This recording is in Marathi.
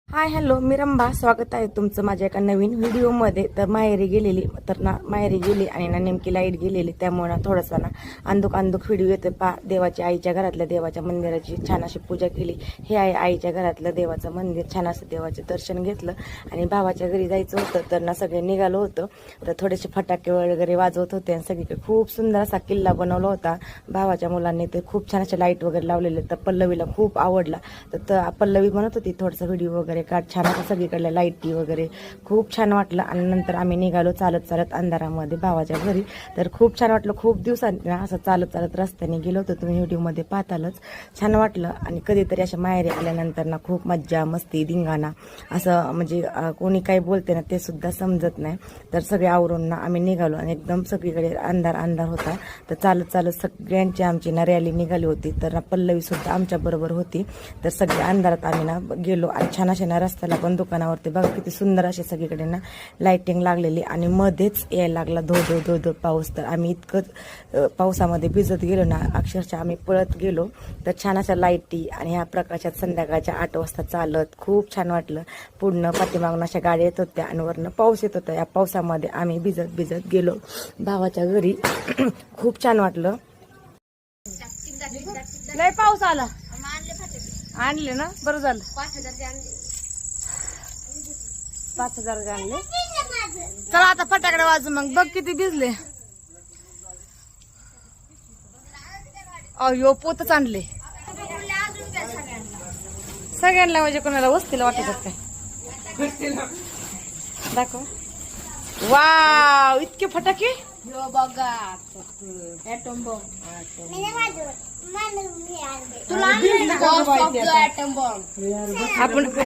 हाय हॅलो मी रंभा, स्वागत आहे तुमचं माझ्या एका नवीन व्हिडिओमध्ये. तर माहेरी गेलेली माहेरी गेली आणि नेमकी लाईट गेलेली, त्यामुळे थोडासा अंधुक व्हिडिओ येतो. देवाच्या आईच्या घरातल्या देवाच्या मंदिराची छान अशी पूजा केली. हे आहे आईच्या घरातलं देवाचं मंदिर. छान असं देवाचं दर्शन घेतलं आणि भावाच्या घरी जायचं होतं. तर सगळे निघालो होतं. तर थोडेसे फटाके वगैरे वाजवत होते आणि सगळीकडे खूप सुंदर असा किल्ला बनवला होता भावाच्या मुलांनी. ते खूप छान असे लाईट वगैरे लावलेले. तर पल्लवीला खूप आवडला. तर पल्लवी म्हणत होती थोडंसं व्हिडिओ वगैरे काढ, छान असं सगळीकडल्या लाईटी वगैरे खूप छान वाटलं. आणि नंतर आम्ही निघालो चालत अंधारामध्ये भावाच्या घरी. तर खूप छान वाटलं. खूप दिवसांनी असं चालत रस्त्याने गेलो होतो. तुम्ही व्हिडिओमध्ये पाहतालच. छान वाटलं. आणि कधीतरी अशा माहेरी आल्यानंतर खूप मज्जा मस्ती धिंगाणा असं म्हणजे कोणी काही बोलते ना ते सुद्धा समजत नाही. तर सगळे आवरून आम्ही निघालो आणि एकदम सगळीकडे अंधार होता. तर चालत सगळ्यांची आमची रॅली निघाली होती. तर पल्लवी सुद्धा आमच्या बरोबर होती. तर सगळे अंधारात आम्ही गेलो आणि छान असे रस्त्याला पण दुकानावरती बघा किती सुंदर असे सगळीकडे लाइटिंग लागलेली. आणि मध्येच यायला लागला धो पाऊस. तर आम्ही इतकं पावसामध्ये भिजत गेलो ना, अक्षरशः आम्ही पळत गेलो. तर छान अशा लाईटी आणि ह्या प्रकाशात संध्याकाळच्या 8 वाजता चालत खूप छान वाटलं. पूर्ण पाठीमागून अशा गाड्या येत होत्या आणि वरनं पाऊस येत होता. या पावसामध्ये आम्ही भिजत गेलो भावाच्या घरी. खूप छान वाटलं. लय पाऊस आला. आणले ना, बरं झालं. 5,000 आणले. चला आता फटाकडे वाजू. मग बघ किती भिजले. अयो पोतच आणले सगळ्यांना. म्हणजे कोणाला वस्तीला वाटत काय दाखव. वाव, इतके फटाके बघा. आपण